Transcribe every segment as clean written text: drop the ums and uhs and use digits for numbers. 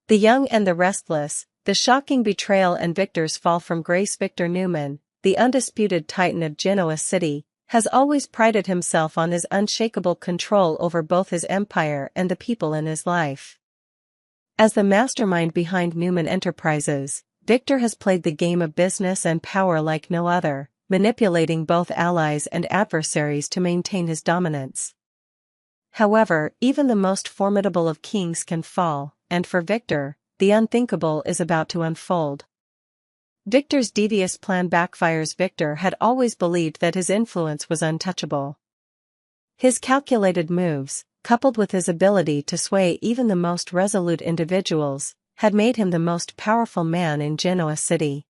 The Young and the Restless, the shocking betrayal and Victor's fall from grace. Victor Newman, the undisputed titan of Genoa City, has always prided himself on his unshakable control over both his empire and the people in his life. As the mastermind behind Newman Enterprises, Victor has played the game of business and power like no other, manipulating both allies and adversaries to maintain his dominance. However, even the most formidable of kings can fall, and for Victor, the unthinkable is about to unfold. Victor's devious plan backfires. Victor had always believed that his influence was untouchable. His calculated moves, coupled with his ability to sway even the most resolute individuals, had made him the most powerful man in Genoa City.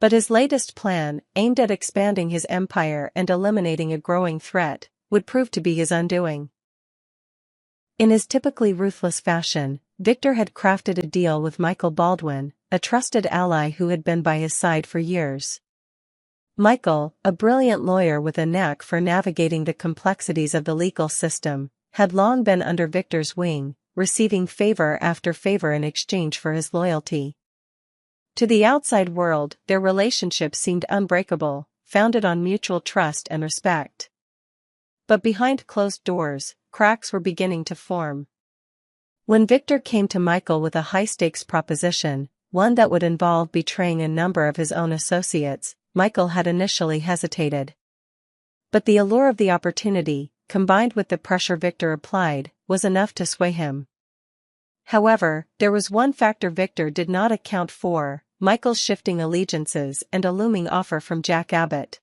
But his latest plan, aimed at expanding his empire and eliminating a growing threat, would prove to be his undoing. In his typically ruthless fashion, Victor had crafted a deal with Michael Baldwin, a trusted ally who had been by his side for years. Michael, a brilliant lawyer with a knack for navigating the complexities of the legal system, had long been under Victor's wing, receiving favor after favor in exchange for his loyalty. To the outside world, their relationship seemed unbreakable, founded on mutual trust and respect. But behind closed doors, cracks were beginning to form. When Victor came to Michael with a high-stakes proposition, one that would involve betraying a number of his own associates, Michael had initially hesitated. But the allure of the opportunity, combined with the pressure Victor applied, was enough to sway him. However, there was one factor Victor did not account for: Michael's shifting allegiances and a looming offer from Jack Abbott.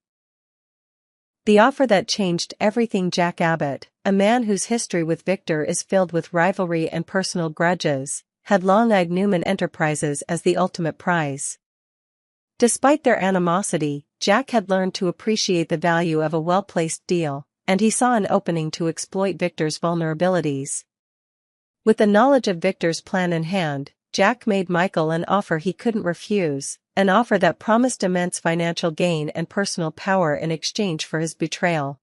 The offer that changed everything. Jack Abbott, a man whose history with Victor is filled with rivalry and personal grudges, had long eyed Newman Enterprises as the ultimate prize. Despite their animosity, Jack had learned to appreciate the value of a well-placed deal, and he saw an opening to exploit Victor's vulnerabilities. With the knowledge of Victor's plan in hand, Jack made Michael an offer he couldn't refuse, an offer that promised immense financial gain and personal power in exchange for his betrayal.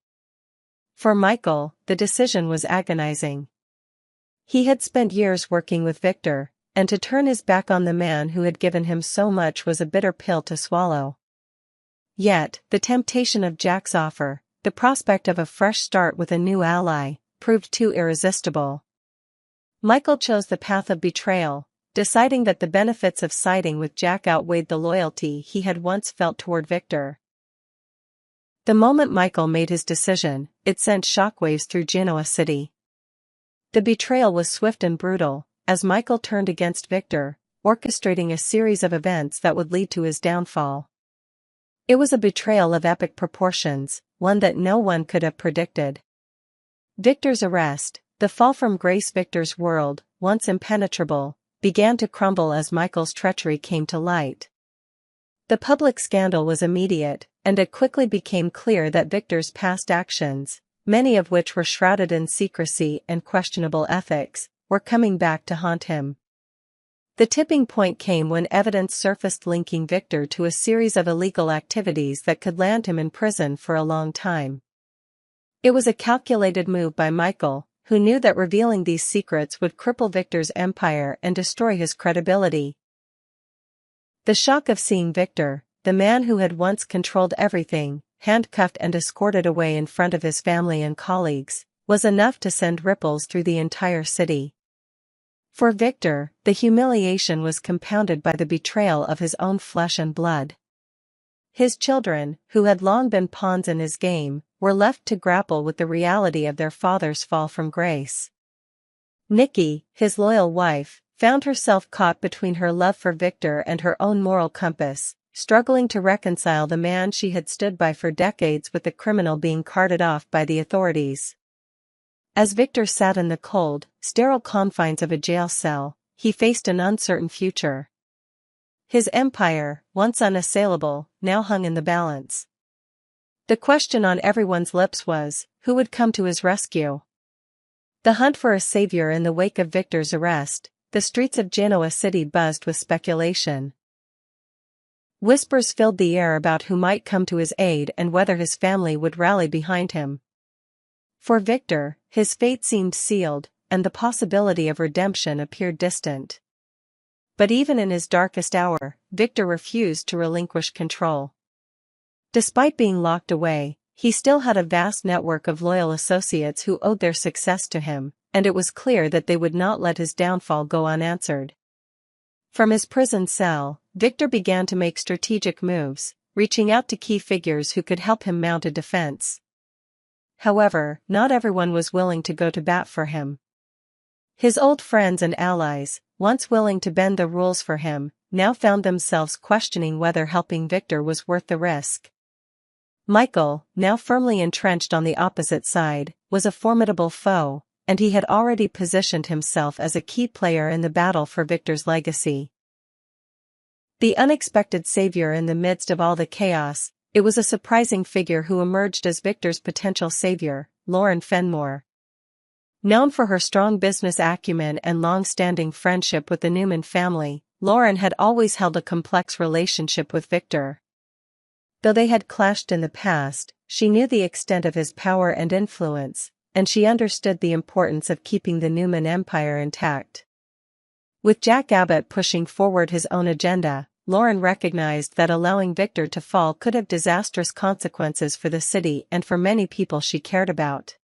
For Michael, the decision was agonizing. He had spent years working with Victor, and to turn his back on the man who had given him so much was a bitter pill to swallow. Yet, the temptation of Jack's offer, the prospect of a fresh start with a new ally, proved too irresistible. Michael chose the path of betrayal, deciding that the benefits of siding with Jack outweighed the loyalty he had once felt toward Victor. The moment Michael made his decision, it sent shockwaves through Genoa City. The betrayal was swift and brutal, as Michael turned against Victor, orchestrating a series of events that would lead to his downfall. It was a betrayal of epic proportions, one that no one could have predicted. Victor's arrest, the fall from grace. Victor's world, once impenetrable, began to crumble as Michael's treachery came to light. The public scandal was immediate, and it quickly became clear that Victor's past actions, many of which were shrouded in secrecy and questionable ethics, were coming back to haunt him. The tipping point came when evidence surfaced linking Victor to a series of illegal activities that could land him in prison for a long time. It was a calculated move by Michael, who knew that revealing these secrets would cripple Victor's empire and destroy his credibility. The shock of seeing Victor, the man who had once controlled everything, handcuffed and escorted away in front of his family and colleagues, was enough to send ripples through the entire city. For Victor, the humiliation was compounded by the betrayal of his own flesh and blood. His children, who had long been pawns in his game, were left to grapple with the reality of their father's fall from grace. Nikki, his loyal wife, found herself caught between her love for Victor and her own moral compass, struggling to reconcile the man she had stood by for decades with the criminal being carted off by the authorities. As Victor sat in the cold, sterile confines of a jail cell, he faced an uncertain future. His empire, once unassailable, now hung in the balance. The question on everyone's lips was, who would come to his rescue? The hunt for a savior. In the wake of Victor's arrest, the streets of Genoa City buzzed with speculation. Whispers filled the air about who might come to his aid and whether his family would rally behind him. For Victor, his fate seemed sealed, and the possibility of redemption appeared distant. But even in his darkest hour, Victor refused to relinquish control. Despite being locked away, he still had a vast network of loyal associates who owed their success to him, and it was clear that they would not let his downfall go unanswered. From his prison cell, Victor began to make strategic moves, reaching out to key figures who could help him mount a defense. However, not everyone was willing to go to bat for him. His old friends and allies, once willing to bend the rules for him, now found themselves questioning whether helping Victor was worth the risk. Michael, now firmly entrenched on the opposite side, was a formidable foe, and he had already positioned himself as a key player in the battle for Victor's legacy. The unexpected savior in the midst of all the chaos, it was a surprising figure who emerged as Victor's potential savior, Lauren Fenmore. Known for her strong business acumen and long-standing friendship with the Newman family, Lauren had always held a complex relationship with Victor. Though they had clashed in the past, she knew the extent of his power and influence, and she understood the importance of keeping the Newman empire intact. With Jack Abbott pushing forward his own agenda, Lauren recognized that allowing Victor to fall could have disastrous consequences for the city and for many people she cared about.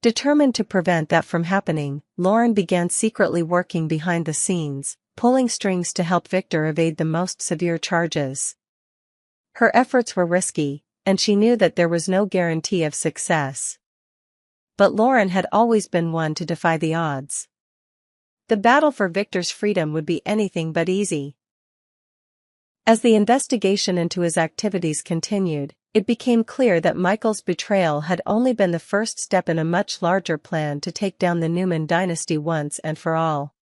Determined to prevent that from happening, Lauren began secretly working behind the scenes, pulling strings to help Victor evade the most severe charges. Her efforts were risky, and she knew that there was no guarantee of success. But Lauren had always been one to defy the odds. The battle for Victor's freedom would be anything but easy. As the investigation into his activities continued, it became clear that Michael's betrayal had only been the first step in a much larger plan to take down the Newman dynasty once and for all.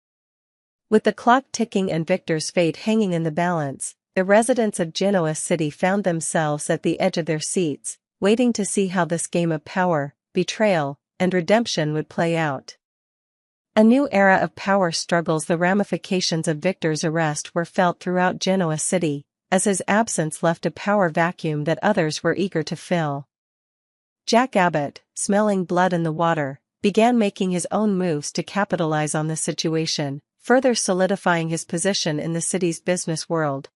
With the clock ticking and Victor's fate hanging in the balance, the residents of Genoa City found themselves at the edge of their seats, waiting to see how this game of power, betrayal, and redemption would play out. A new era of power struggles. The ramifications of Victor's arrest were felt throughout Genoa City, as his absence left a power vacuum that others were eager to fill. Jack Abbott, smelling blood in the water, began making his own moves to capitalize on the situation, further solidifying his position in the city's business world.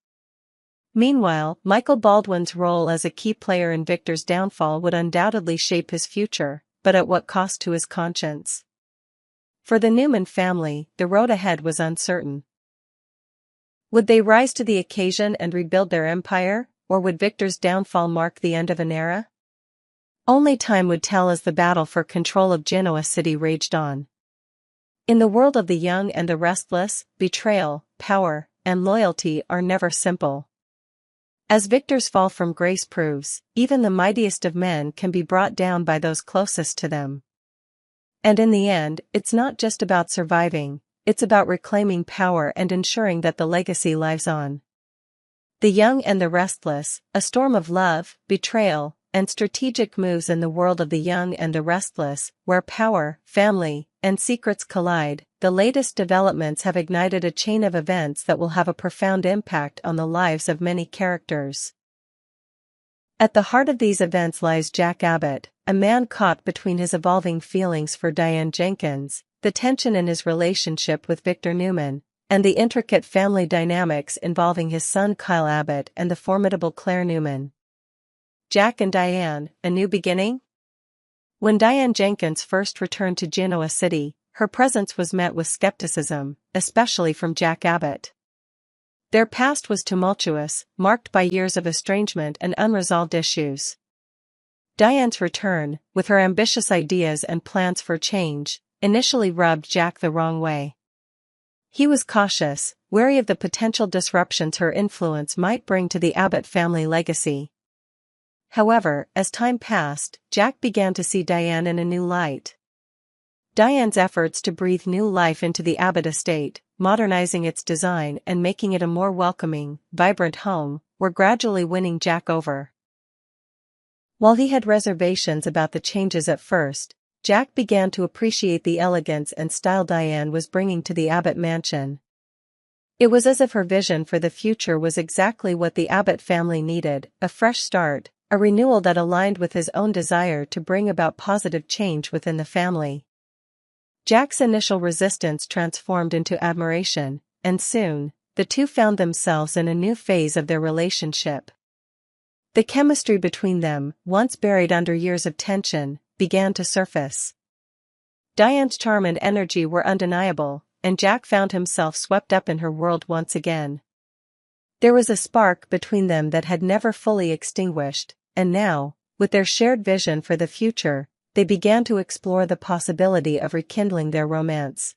Meanwhile, Michael Baldwin's role as a key player in Victor's downfall would undoubtedly shape his future, but at what cost to his conscience? For the Newman family, the road ahead was uncertain. Would they rise to the occasion and rebuild their empire, or would Victor's downfall mark the end of an era? Only time would tell as the battle for control of Genoa City raged on. In the world of the young and the restless, betrayal, power, and loyalty are never simple. As Victor's fall from grace proves, even the mightiest of men can be brought down by those closest to them. And in the end, it's not just about surviving, it's about reclaiming power and ensuring that the legacy lives on. The Young and the Restless, a storm of love, betrayal, and strategic moves in the world of the Young and the Restless, where power, family, and secrets collide. The latest developments have ignited a chain of events that will have a profound impact on the lives of many characters. At the heart of these events lies Jack Abbott, a man caught between his evolving feelings for Diane Jenkins, the tension in his relationship with Victor Newman, and the intricate family dynamics involving his son Kyle Abbott and the formidable Clare Newman. Jack and Diane, a new beginning? When Diane Jenkins first returned to Genoa City, her presence was met with skepticism, especially from Jack Abbott. Their past was tumultuous, marked by years of estrangement and unresolved issues. Diane's return, with her ambitious ideas and plans for change, initially rubbed Jack the wrong way. He was cautious, wary of the potential disruptions her influence might bring to the Abbott family legacy. However, as time passed, Jack began to see Diane in a new light. Diane's efforts to breathe new life into the Abbott estate, modernizing its design and making it a more welcoming, vibrant home, were gradually winning Jack over. While he had reservations about the changes at first, Jack began to appreciate the elegance and style Diane was bringing to the Abbott mansion. It was as if her vision for the future was exactly what the Abbott family needed, a fresh start, a renewal that aligned with his own desire to bring about positive change within the family. Jack's initial resistance transformed into admiration, and soon, the two found themselves in a new phase of their relationship. The chemistry between them, once buried under years of tension, began to surface. Diane's charm and energy were undeniable, and Jack found himself swept up in her world once again. There was a spark between them that had never fully extinguished, and now, with their shared vision for the future, they began to explore the possibility of rekindling their romance.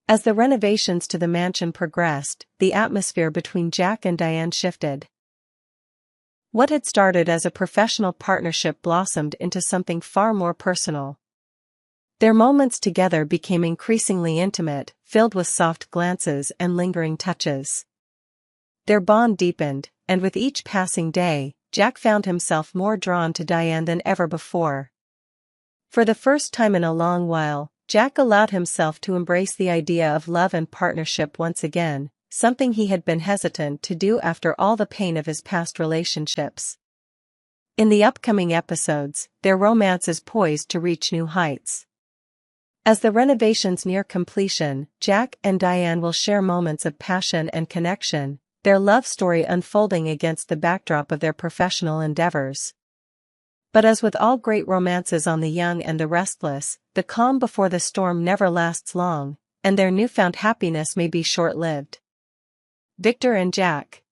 As the renovations to the mansion progressed, the atmosphere between Jack and Diane shifted. What had started as a professional partnership blossomed into something far more personal. Their moments together became increasingly intimate, filled with soft glances and lingering touches. Their bond deepened, and with each passing day, Jack found himself more drawn to Diane than ever before. For the first time in a long while, Jack allowed himself to embrace the idea of love and partnership once again, something he had been hesitant to do after all the pain of his past relationships. In the upcoming episodes, their romance is poised to reach new heights. As the renovations near completion, Jack and Diane will share moments of passion and connection, their love story unfolding against the backdrop of their professional endeavors. But as with all great romances on The Young and the Restless, the calm before the storm never lasts long, and their newfound happiness may be short-lived. Victor and Jack.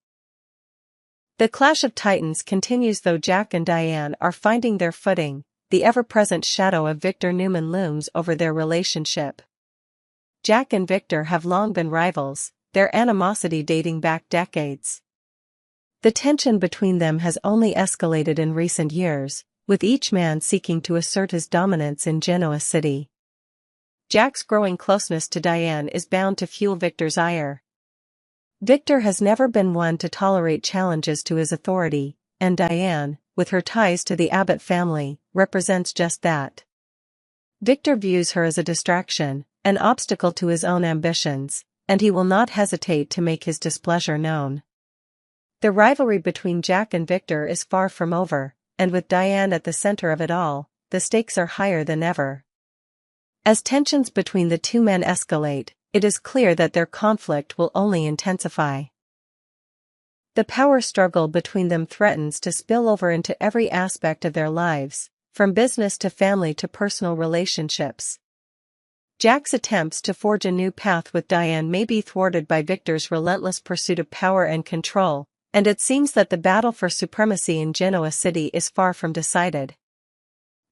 The clash of titans continues though Jack and Diane are finding their footing. The ever-present shadow of Victor Newman looms over their relationship. Jack and Victor have long been rivals, their animosity dating back decades. The tension between them has only escalated in recent years, with each man seeking to assert his dominance in Genoa City. Jack's growing closeness to Diane is bound to fuel Victor's ire. Victor has never been one to tolerate challenges to his authority, and Diane, with her ties to the Abbott family, represents just that. Victor views her as a distraction, an obstacle to his own ambitions, and he will not hesitate to make his displeasure known. The rivalry between Jack and Victor is far from over, and with Diane at the center of it all, the stakes are higher than ever. As tensions between the two men escalate, it is clear that their conflict will only intensify. The power struggle between them threatens to spill over into every aspect of their lives, from business to family to personal relationships. Jack's attempts to forge a new path with Diane may be thwarted by Victor's relentless pursuit of power and control, and it seems that the battle for supremacy in Genoa City is far from decided.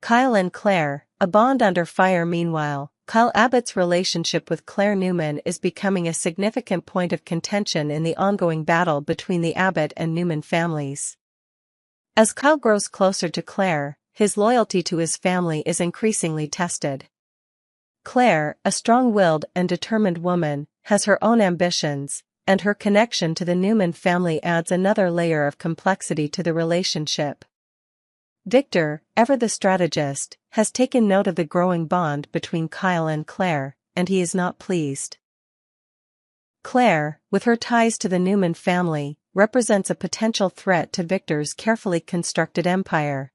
Kyle and Clare, a bond under fire. Meanwhile, Kyle Abbott's relationship with Clare Newman is becoming a significant point of contention in the ongoing battle between the Abbott and Newman families. As Kyle grows closer to Clare, his loyalty to his family is increasingly tested. Clare, a strong-willed and determined woman, has her own ambitions, and her connection to the Newman family adds another layer of complexity to the relationship. Victor, ever the strategist, has taken note of the growing bond between Kyle and Clare, and he is not pleased. Clare, with her ties to the Newman family, represents a potential threat to Victor's carefully constructed empire.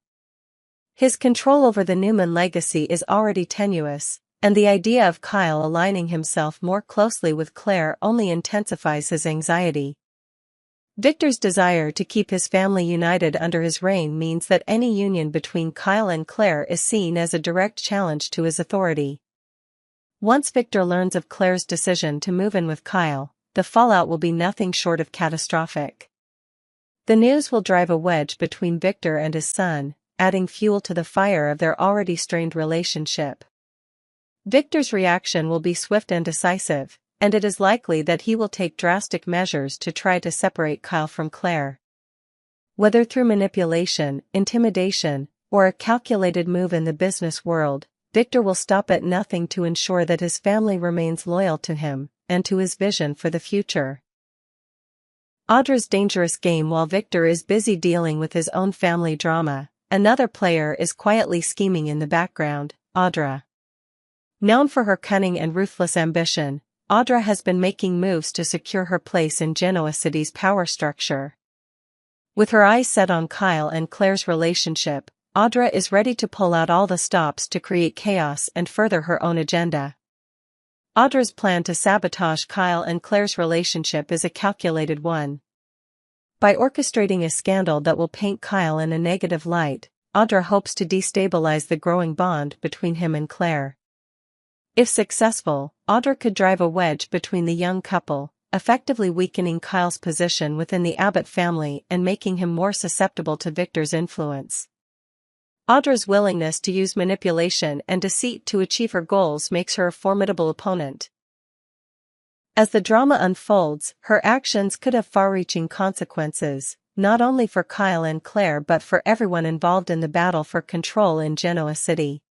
His control over the Newman legacy is already tenuous, and the idea of Kyle aligning himself more closely with Clare only intensifies his anxiety. Victor's desire to keep his family united under his reign means that any union between Kyle and Clare is seen as a direct challenge to his authority. Once Victor learns of Clare's decision to move in with Kyle, the fallout will be nothing short of catastrophic. The news will drive a wedge between Victor and his son, adding fuel to the fire of their already strained relationship. Victor's reaction will be swift and decisive, and it is likely that he will take drastic measures to try to separate Kyle from Clare. Whether through manipulation, intimidation, or a calculated move in the business world, Victor will stop at nothing to ensure that his family remains loyal to him, and to his vision for the future. Audra's dangerous game. While Victor is busy dealing with his own family drama, another player is quietly scheming in the background, Audra. Known for her cunning and ruthless ambition, Audra has been making moves to secure her place in Genoa City's power structure. With her eyes set on Kyle and Clare's relationship, Audra is ready to pull out all the stops to create chaos and further her own agenda. Audra's plan to sabotage Kyle and Claire's relationship is a calculated one. By orchestrating a scandal that will paint Kyle in a negative light, Audra hopes to destabilize the growing bond between him and Clare. If successful, Audra could drive a wedge between the young couple, effectively weakening Kyle's position within the Abbott family and making him more susceptible to Victor's influence. Audra's willingness to use manipulation and deceit to achieve her goals makes her a formidable opponent. As the drama unfolds, her actions could have far-reaching consequences, not only for Kyle and Clare but for everyone involved in the battle for control in Genoa City.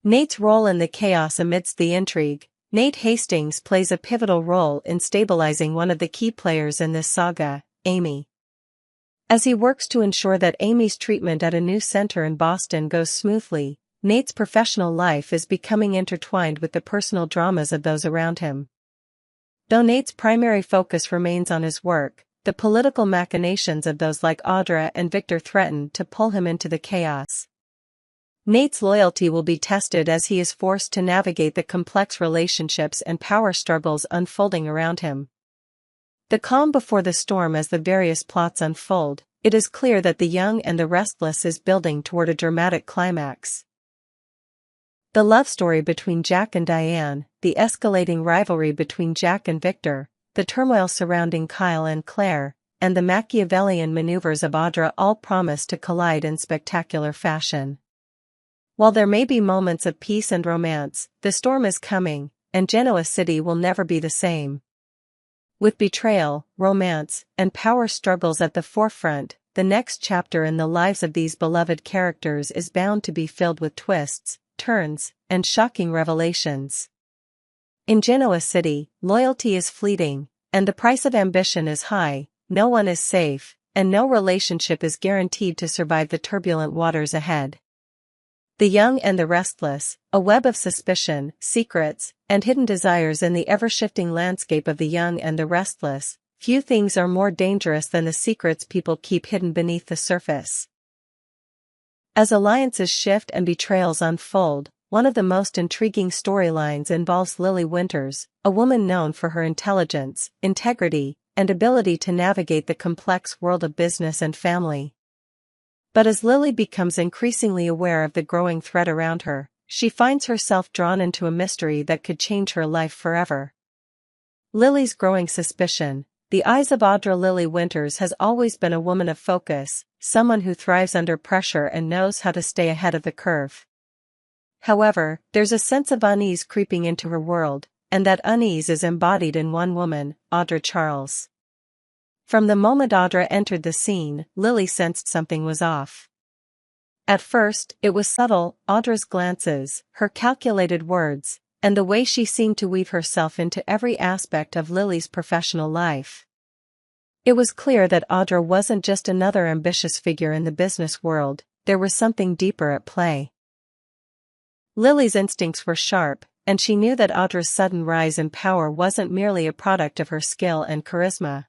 Nate's role in the chaos amidst the intrigue. Nate Hastings plays a pivotal role in stabilizing one of the key players in this saga, Amy. As he works to ensure that Amy's treatment at a new center in Boston goes smoothly, Nate's professional life is becoming intertwined with the personal dramas of those around him. Though Nate's primary focus remains on his work, the political machinations of those like Audra and Victor threaten to pull him into the chaos. Nate's loyalty will be tested as he is forced to navigate the complex relationships and power struggles unfolding around him. The calm before the storm. As the various plots unfold, it is clear that The Young and the Restless is building toward a dramatic climax. The love story between Jack and Diane, the escalating rivalry between Jack and Victor, the turmoil surrounding Kyle and Clare, and the Machiavellian maneuvers of Audra all promise to collide in spectacular fashion. While there may be moments of peace and romance, the storm is coming, and Genoa City will never be the same. With betrayal, romance, and power struggles at the forefront, the next chapter in the lives of these beloved characters is bound to be filled with twists, turns, and shocking revelations. In Genoa City, loyalty is fleeting, and the price of ambition is high. No one is safe, and no relationship is guaranteed to survive the turbulent waters ahead. The Young and the Restless, a web of suspicion, secrets, and hidden desires in the ever-shifting landscape of The Young and the Restless. Few things are more dangerous than the secrets people keep hidden beneath the surface. As alliances shift and betrayals unfold, one of the most intriguing storylines involves Lily Winters, a woman known for her intelligence, integrity, and ability to navigate the complex world of business and family. But as Lily becomes increasingly aware of the growing threat around her, she finds herself drawn into a mystery that could change her life forever. Lily's growing suspicion. The eyes of Audra. Lily Winters has always been a woman of focus, someone who thrives under pressure and knows how to stay ahead of the curve. However, there's a sense of unease creeping into her world, and that unease is embodied in one woman, Audra Charles. From the moment Audra entered the scene, Lily sensed something was off. At first, it was subtle. Audra's glances, her calculated words, and the way she seemed to weave herself into every aspect of Lily's professional life. It was clear that Audra wasn't just another ambitious figure in the business world, there was something deeper at play. Lily's instincts were sharp, and she knew that Audra's sudden rise in power wasn't merely a product of her skill and charisma.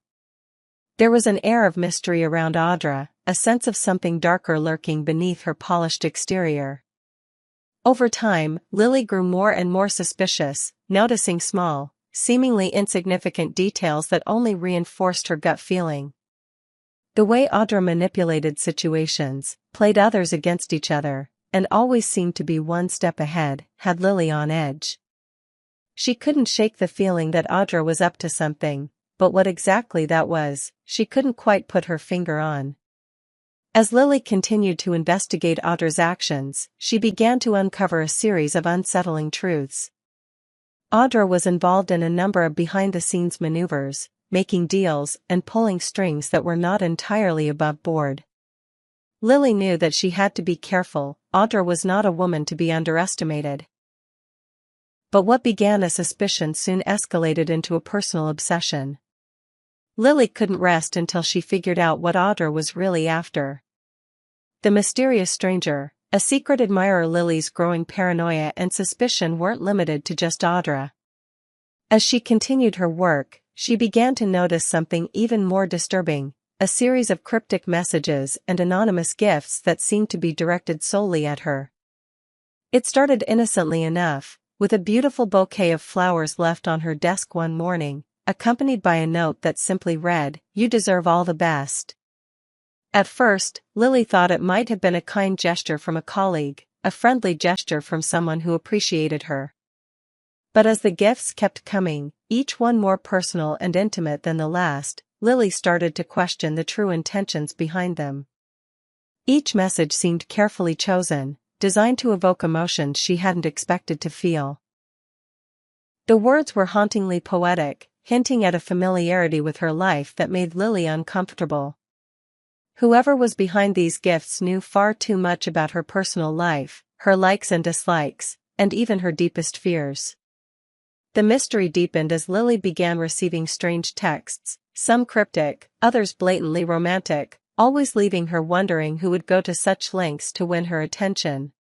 There was an air of mystery around Audra, a sense of something darker lurking beneath her polished exterior. Over time, Lily grew more and more suspicious, noticing small, seemingly insignificant details that only reinforced her gut feeling. The way Audra manipulated situations, played others against each other, and always seemed to be one step ahead, had Lily on edge. She couldn't shake the feeling that Audra was up to something, but what exactly that was, she couldn't quite put her finger on. As Lily continued to investigate Audra's actions, she began to uncover a series of unsettling truths. Audra was involved in a number of behind-the-scenes maneuvers, making deals and pulling strings that were not entirely above board. Lily knew that she had to be careful. Audra was not a woman to be underestimated. But what began as suspicion soon escalated into a personal obsession. Lily couldn't rest until she figured out what Audra was really after. The mysterious stranger, a secret admirer. Lily's growing paranoia and suspicion weren't limited to just Audra. As she continued her work, she began to notice something even more disturbing, a series of cryptic messages and anonymous gifts that seemed to be directed solely at her. It started innocently enough, with a beautiful bouquet of flowers left on her desk one morning, accompanied by a note that simply read, "You deserve all the best." At first, Lily thought it might have been a kind gesture from a colleague, a friendly gesture from someone who appreciated her. But as the gifts kept coming, each one more personal and intimate than the last, Lily started to question the true intentions behind them. Each message seemed carefully chosen, designed to evoke emotions she hadn't expected to feel. The words were hauntingly poetic, hinting at a familiarity with her life that made Lily uncomfortable. Whoever was behind these gifts knew far too much about her personal life, her likes and dislikes, and even her deepest fears. The mystery deepened as Lily began receiving strange texts, some cryptic, others blatantly romantic, always leaving her wondering who would go to such lengths to win her attention.